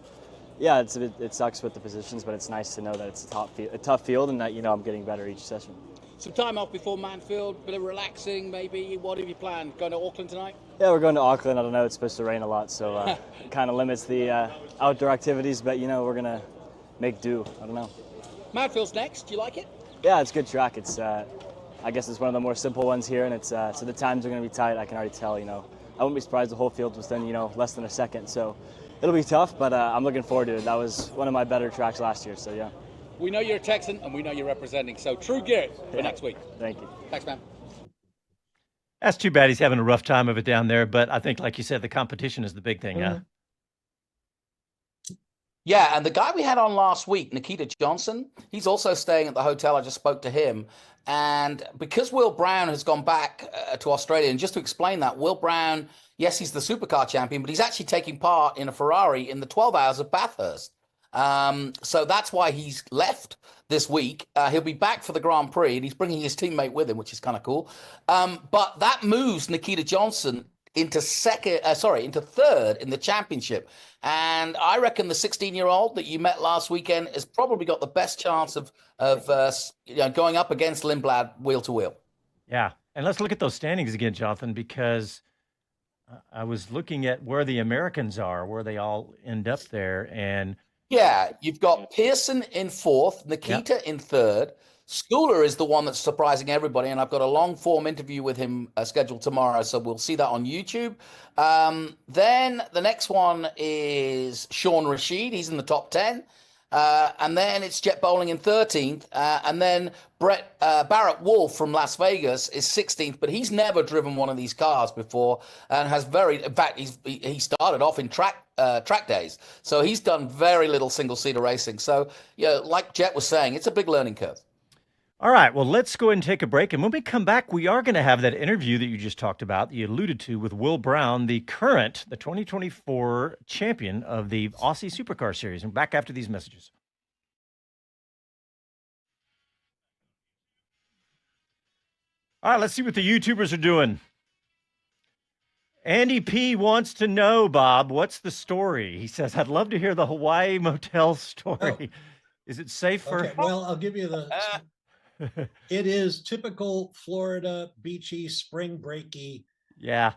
yeah, it sucks with the positions, but it's nice to know that it's a tough field, and that I'm getting better each session. Some time off before Manfield, bit of relaxing maybe. What have you planned? Going to Auckland tonight? Yeah, we're going to Auckland. I don't know, it's supposed to rain a lot, so it kind of limits the outdoor activities, but we're going to make do. I don't know. Manfield's next. Do you like it? Yeah, it's a good track. It's I guess it's one of the more simple ones here, and it's so the times are going to be tight. I can already tell. I wouldn't be surprised the whole field was within less than a second. So it'll be tough, but I'm looking forward to it. That was one of my better tracks last year. So yeah. We know you're a Texan, and we know you're representing. So true gear for next week. Thank you. Thanks, man. That's too bad he's having a rough time of it down there, but I think, like you said, the competition is the big thing, huh? Yeah, and the guy we had on last week, Nikita Johnson, he's also staying at the hotel. I just spoke to him. And because Will Brown has gone back to Australia, and just to explain that, Will Brown, yes, he's the supercar champion, but he's actually taking part in a Ferrari in the 12 Hours of Bathurst. So that's why he's left this week. He'll be back for the Grand Prix, and he's bringing his teammate with him, which is kind of cool. But that moves Nikita Johnson into third in the championship. And I reckon the 16-year-old that you met last weekend has probably got the best chance of going up against Lindblad wheel to wheel. Yeah. And let's look at those standings again, Jonathan, because I was looking at where the Americans are, where they all end up there. And yeah, you've got Pearson in fourth, Nikita in third. Schooler is the one that's surprising everybody, and I've got a long-form interview with him scheduled tomorrow, so we'll see that on YouTube. Then the next one is Sean Rashid. He's in the top 10. And then it's Jet Bowling in 13th. And then Barrett Wolf from Las Vegas is 16th, but he's never driven one of these cars before and has in fact, he started off in track days. So he's done very little single-seater racing. So, like Jet was saying, it's a big learning curve. All right, well, let's go ahead and take a break. And when we come back, we are going to have that interview that you just talked about, that you alluded to, with Will Brown, the 2024 champion of the Aussie Supercar Series. And back after these messages. All right, let's see what the YouTubers are doing. Andy P. wants to know, Bob, what's the story? He says, I'd love to hear the Hawaii motel story. Oh. Is it safe for... Okay, well, I'll give you the... It is typical Florida, beachy, spring breaky. Yeah.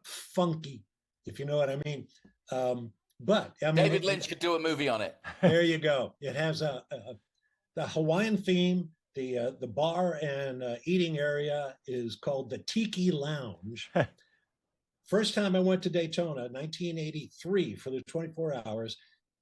Funky, if you know what I mean. But I mean, David Lynch could do a movie on it. There you go. It has the Hawaiian theme. The bar and eating area is called the Tiki Lounge. First time I went to Daytona, 1983, for the 24 hours.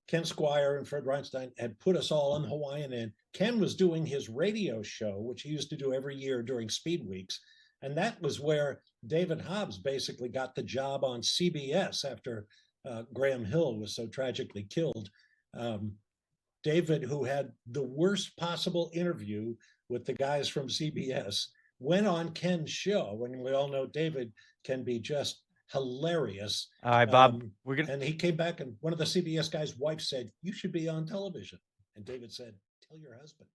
Ken Squire and Fred Reinstein had put us all on the Hawaiian Inn. Ken was doing his radio show, which he used to do every year during Speed Weeks. And that was where David Hobbs basically got the job on CBS after Graham Hill was so tragically killed. David, who had the worst possible interview with the guys from CBS, went on Ken's show. And we all know David can be just hilarious. All right, Bob. And he came back, and one of the CBS guys' wife said, "You should be on television." And David said, "Tell your husband."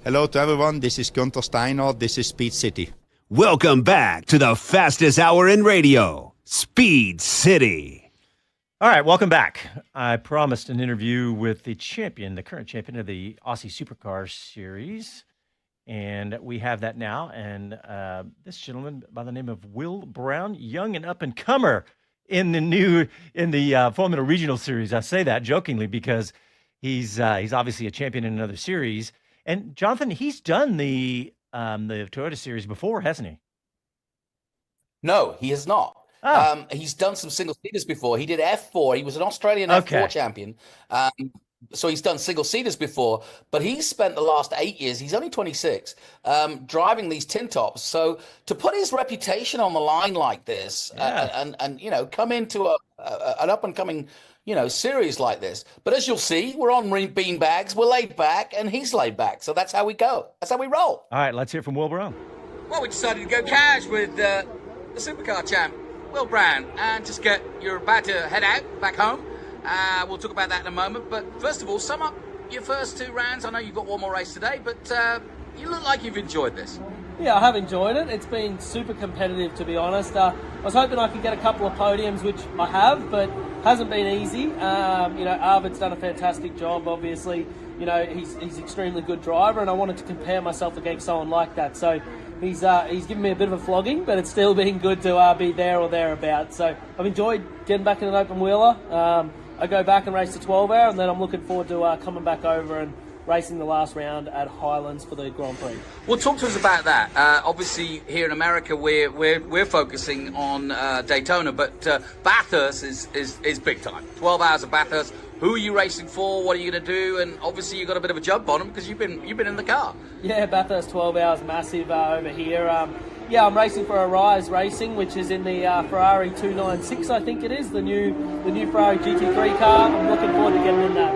Hello to everyone. This is Gunther Steiner. This is Speed City. Welcome back to the fastest hour in radio, Speed City. All right, welcome back. I promised an interview with the current champion of the Aussie Supercar Series, and we have that now. And this gentleman by the name of Will Brown, young and up and comer in the Formula Regional Series. I say that jokingly because He's obviously a champion in another series. And Jonathan, he's done the Toyota series before, hasn't he? No, he has not. Oh. He's done some single seaters before. He did F4. He was an Australian F4 champion. So he's done single seaters before, but he's spent the last 8 years, he's only 26, driving these tin tops. So to put his reputation on the line like this and you know, come into an up and coming, you know, series like this. But as you'll see, we're on bean bags, we're laid back, and he's laid back. So that's how we go. That's how we roll. All right, let's hear from Will Brown. Well, we decided to go cash with the supercar champ, Will Brown, and just you're about to head out back home. We'll talk about that in a moment. But first of all, sum up your first 2 rounds. I know you've got one more race today, but you look like you've enjoyed this. Yeah, I have enjoyed it. It's been super competitive, to be honest. I was hoping I could get a couple of podiums, which I have, but hasn't been easy. You know, Arvid's done a fantastic job, obviously. You know, he's extremely good driver, and I wanted to compare myself against someone like that. So he's given me a bit of a flogging, but it's still been good to be there or thereabouts. So I've enjoyed getting back in an open wheeler. I go back and race the 12-hour, and then I'm looking forward to coming back over and racing the last round at Highlands for the Grand Prix. Well, talk to us about that. Obviously, here in America, we're focusing on Daytona, but Bathurst is big time. 12 hours of Bathurst. Who are you racing for? What are you going to do? And obviously, you've got a bit of a jump on them because you've been in the car. Yeah, Bathurst 12 hours massive over here. Yeah, I'm racing for Arise Racing, which is in the Ferrari 296, I think it is, the new Ferrari GT3 car. I'm looking forward to getting in that.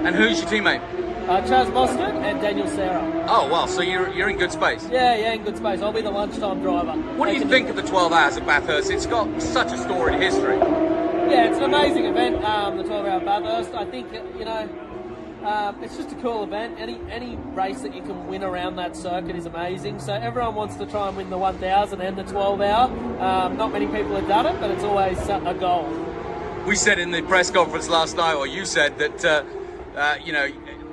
And who's your teammate? Chaz Mostert and Daniel Serra. Oh, well, so you're in good space. Yeah, in good space. I'll be the lunchtime driver. What do you think of the 12 hours of Bathurst? It's got such a storied history. Yeah, it's an amazing event, the 12-hour Bathurst. I think, you know, it's just a cool event. Any race that you can win around that circuit is amazing. So everyone wants to try and win the 1,000 and the 12-hour. Not many people have done it, but it's always a goal. We said in the press conference last night, or you said that, you know,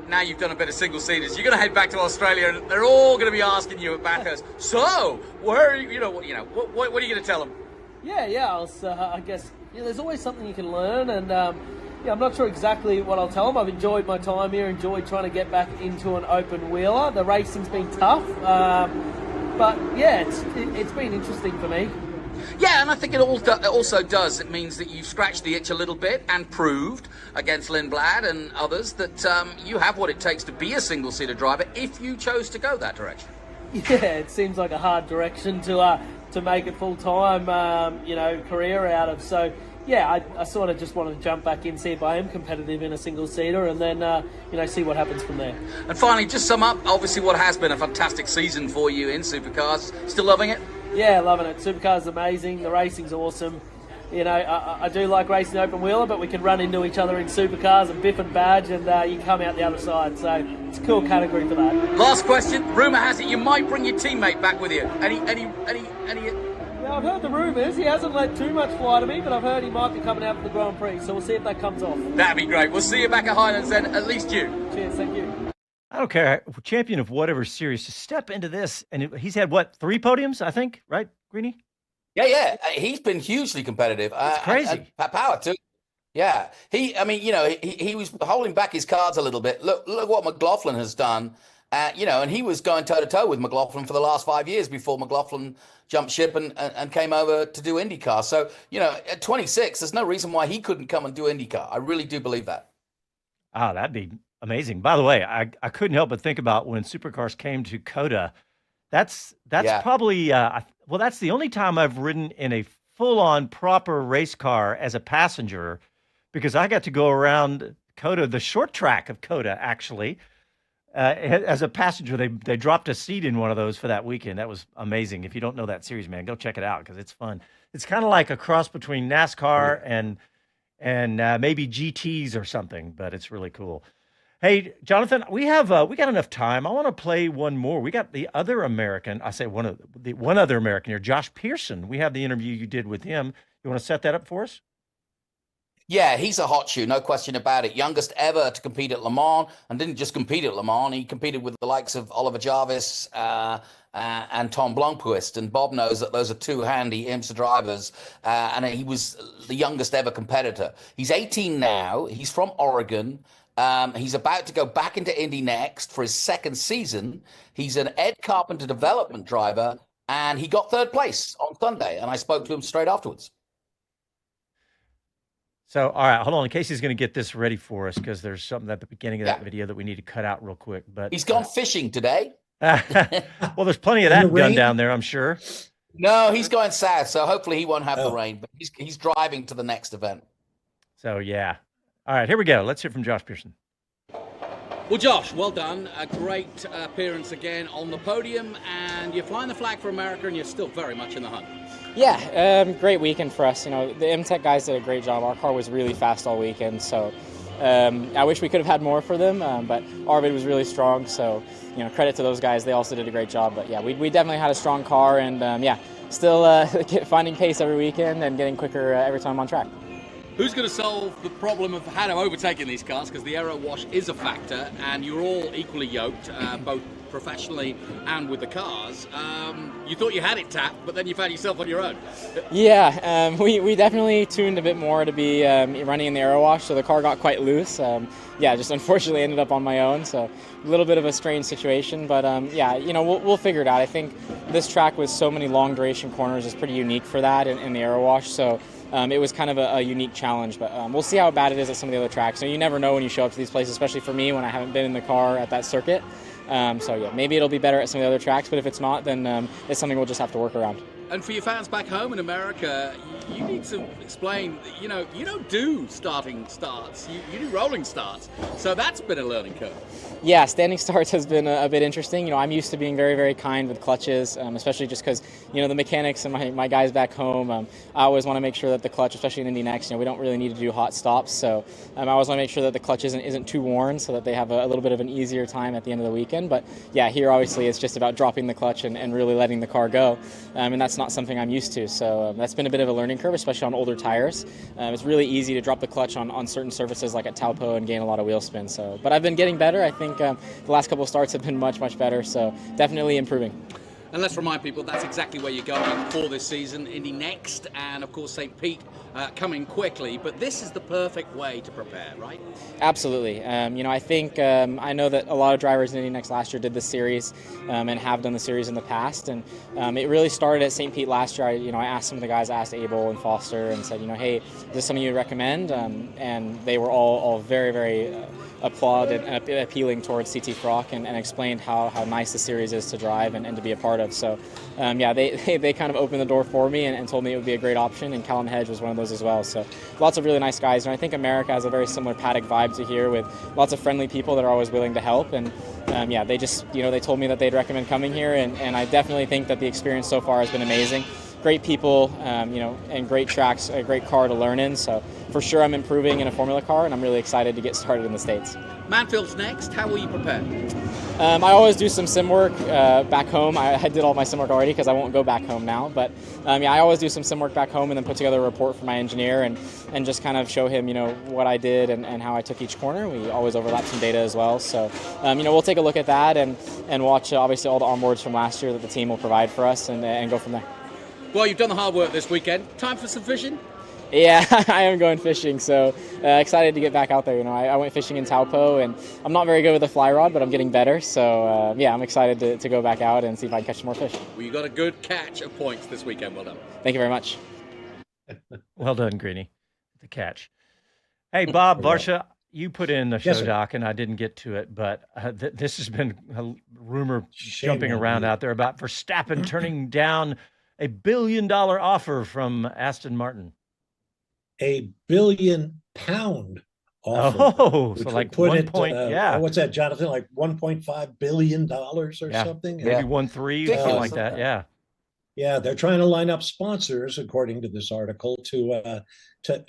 now you've done a bit of single-seaters, you're going to head back to Australia, and they're all going to be asking you at Bathurst, so, where are you, what are you going to tell them? Yeah, I guess there's always something you can learn, and yeah, I'm not sure exactly what I'll tell them. I've enjoyed my time here, enjoyed trying to get back into an open wheeler. The racing's been tough, but yeah, it's been interesting for me. Yeah, and I think it also does. It means that you've scratched the itch a little bit and proved against Lindblad and others that you have what it takes to be a single-seater driver if you chose to go that direction. Yeah, it seems like a hard direction to make it full-time, you know, career out of. So, yeah, I sort of just wanted to jump back in, see if I am competitive in a single-seater, and then, you know, see what happens from there. And finally, just sum up, obviously, what has been a fantastic season for you in supercars. Still loving it? Yeah, loving it. Supercars amazing. The racing's awesome. You know, I do like racing open wheeler, but we can run into each other in supercars and biff and badge, and you come out the other side. So it's a cool category for that. Last question. Rumour has it you might bring your teammate back with you. Any? Yeah, I've heard the rumours. He hasn't let too much fly to me, but I've heard he might be coming out for the Grand Prix. So we'll see if that comes off. That'd be great. We'll see you back at Highlands then. At least you. Cheers. Thank you. I don't care. Champion of whatever series, to step into this, and he's had, what, 3 podiums, I think, right, Greenie? Yeah. He's been hugely competitive. It's crazy. And power too. Yeah. I mean, you know, he was holding back his cards a little bit. Look what McLaughlin has done. You know, and he was going toe-to-toe with McLaughlin for the last 5 years before McLaughlin jumped ship and came over to do IndyCar. So, you know, at 26, there's no reason why he couldn't come and do IndyCar. I really do believe that. Oh, that'd be amazing. By the way, I couldn't help but think about when supercars came to COTA. That's probably well, that's the only time I've ridden in a full-on proper race car as a passenger, because I got to go around COTA, the short track of COTA, actually, as a passenger. They dropped a seat in one of those for that weekend. That was amazing. If you don't know that series, man, go check it out because it's fun. It's kind of like a cross between NASCAR and maybe GTs or something, but it's really cool. Hey, Jonathan, we got enough time. I want to play one more. We got the other American. I say one other American here, Josh Pearson. We have the interview you did with him. You want to set that up for us? Yeah, he's a hot shoe, no question about it. Youngest ever to compete at Le Mans, and didn't just compete at Le Mans. He competed with the likes of Oliver Jarvis and Tom Blomqvist. And Bob knows that those are 2 handy IMSA drivers. And he was the youngest ever competitor. He's 18 now. He's from Oregon. He's about to go back into Indy next for his second season. He's an Ed Carpenter development driver, and he got third place on Sunday. And I spoke to him straight afterwards. So, all right, hold on. Casey's going to get this ready for us because there's something at the beginning of that video that we need to cut out real quick. But he's gone fishing today. Well, there's plenty of that done down there, I'm sure. No, he's going south, so hopefully he won't have the rain. But he's driving to the next event. So, yeah. All right, here we go. Let's hear from Josh Pearson. Well, Josh, well done. A great appearance again on the podium, and you're flying the flag for America, and you're still very much in the hunt. Yeah, great weekend for us. You know, the MTech guys did a great job. Our car was really fast all weekend, so I wish we could have had more for them, but Arvid was really strong, so, you know, credit to those guys. They also did a great job. But, yeah, we definitely had a strong car, and, yeah, still finding pace every weekend and getting quicker every time on track. Who's going to solve the problem of how to overtake in these cars? Because the aero wash is a factor, and you're all equally yoked, both professionally and with the cars. You thought you had it tapped, but then you found yourself on your own. Yeah, we definitely tuned a bit more to be running in the aero wash, so the car got quite loose. Yeah, just unfortunately ended up on my own, so a little bit of a strange situation. But yeah, you know, we'll figure it out. I think this track with so many long duration corners is pretty unique for that in the aero wash. So. It was kind of a unique challenge, but we'll see how bad it is at some of the other tracks. So you never know when you show up to these places, especially for me when I haven't been in the car at that circuit. So yeah, maybe it'll be better at some of the other tracks, but if it's not, then it's something we'll just have to work around. And for your fans back home in America, you need to explain, you know, you don't do starting starts, you do rolling starts. So that's been a learning curve. Yeah, standing starts has been a bit interesting. You know, I'm used to being very, very kind with clutches, especially just because, you know, the mechanics and my guys back home, I always want to make sure that the clutch, especially in Indy Next, you know, we don't really need to do hot stops. So I always want to make sure that the clutch isn't too worn so that they have a little bit of an easier time at the end of the weekend. But yeah, here obviously it's just about dropping the clutch and really letting the car go. And that's not something I'm used to. So that's been a bit of a learning curve, especially on older tires. It's really easy to drop the clutch on certain surfaces like at Taupo and gain a lot of wheel spin. So, but I've been getting better. I think the last couple of starts have been much, much better. So definitely improving. And let's remind people that's exactly where you're going for this season. Indy Next, and of course St. Pete coming quickly. But this is the perfect way to prepare, right? Absolutely. You know, I think I know that a lot of drivers in Indy Next last year did this series and have done the series in the past. And it really started at St. Pete last year. I asked some of the guys, I asked Abel and Foster, and said, you know, hey, is this something you'd recommend? And they were all very, very applauded and appealing towards CT Frock and explained how nice the series is to drive and to be a part of. So yeah, they kind of opened the door for me and told me it would be a great option, and Callum Hedge was one of those as well. So lots of really nice guys, and I think America has a very similar paddock vibe to here with lots of friendly people that are always willing to help. And yeah, they just, you know, they told me that they'd recommend coming here, and I definitely think that the experience so far has been amazing. Great people, you know, and great tracks, a great car to learn in. So for sure I'm improving in a Formula car, and I'm really excited to get started in the States. Manfield's next. How will you prepare? I always do some sim work back home. I did all my sim work already because I won't go back home now. But yeah, I always do some sim work back home and then put together a report for my engineer and just kind of show him, you know, what I did and how I took each corner. We always overlap some data as well. So, you know, we'll take a look at that and watch obviously all the onboards from last year that the team will provide for us and go from there. Well, you've done the hard work this weekend. Time for some fishing? Yeah, I am going fishing, so excited to get back out there. You know, I went fishing in Taupo, and I'm not very good with a fly rod, but I'm getting better. So yeah, I'm excited to go back out and see if I can catch some more fish. Well, you got a good catch of points this weekend. Well done. Thank you very much. Well done, Greeny. The catch. Hey, Bob Varsha, you put in the show doc, and I didn't get to it, but this has been a rumor jumping around out there about Verstappen turning down $1 billion offer from Aston Martin. £1 billion offer. Oh, so like 1 point, yeah. What's that, Jonathan? Like $1.5 billion or something? Maybe 1.3, something like that. Yeah. Yeah, they're trying to line up sponsors, according to this article, to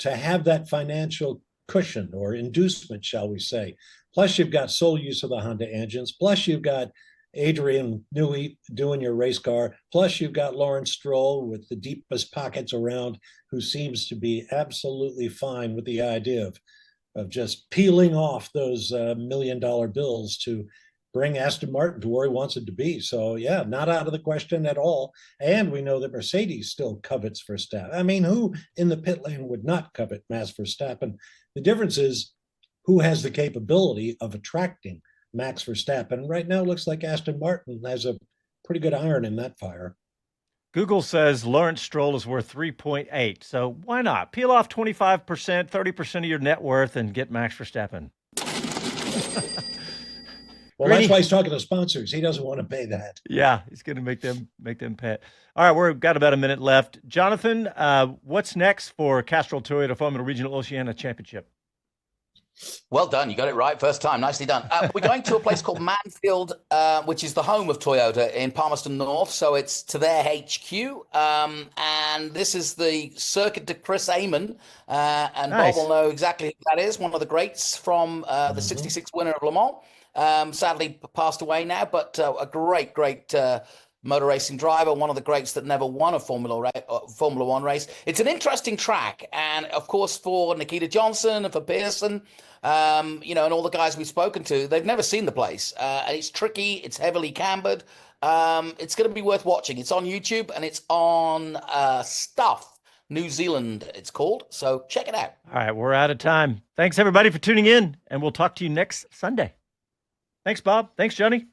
have that financial cushion or inducement, shall we say. Plus, you've got sole use of the Honda engines. Plus, you've got Adrian Newey doing your race car. Plus, you've got Lawrence Stroll with the deepest pockets around, who seems to be absolutely fine with the idea of just peeling off those $1 million bills to bring Aston Martin to where he wants it to be. So, yeah, not out of the question at all. And we know that Mercedes still covets Verstappen. I mean, who in the pit lane would not covet Max Verstappen? The difference is who has the capability of attracting Max Verstappen. Right now, it looks like Aston Martin has a pretty good iron in that fire. Google says Lawrence Stroll is worth 3.8. So why not? Peel off 25%, 30% of your net worth and get Max Verstappen. Well, that's why he's talking to sponsors. He doesn't want to pay that. Yeah, he's going to make them pay it. All right, we've got about a minute left. Jonathan, what's next for Castrol Toyota Formula Regional Oceania Championship? Well done. You got it right first time. Nicely done. We're going to a place called Mansfield, which is the home of Toyota in Palmerston North. So it's to their HQ. And this is the circuit to Chris Amon. And Nice. Bob will know exactly who that is. One of the greats from the 66 winner of Le Mans. Sadly passed away now, but a great motor racing driver, one of the greats that never won a Formula One race. It's an interesting track, and of course for Nikita Johnson and for Pearson, and all the guys we've spoken to, they've never seen the place, and it's tricky. It's heavily cambered. It's going to be worth watching. It's on YouTube and it's on Stuff New Zealand. It's called. So check it out. All right, we're out of time. Thanks everybody for tuning in, and we'll talk to you next Sunday. Thanks, Bob. Thanks, Johnny.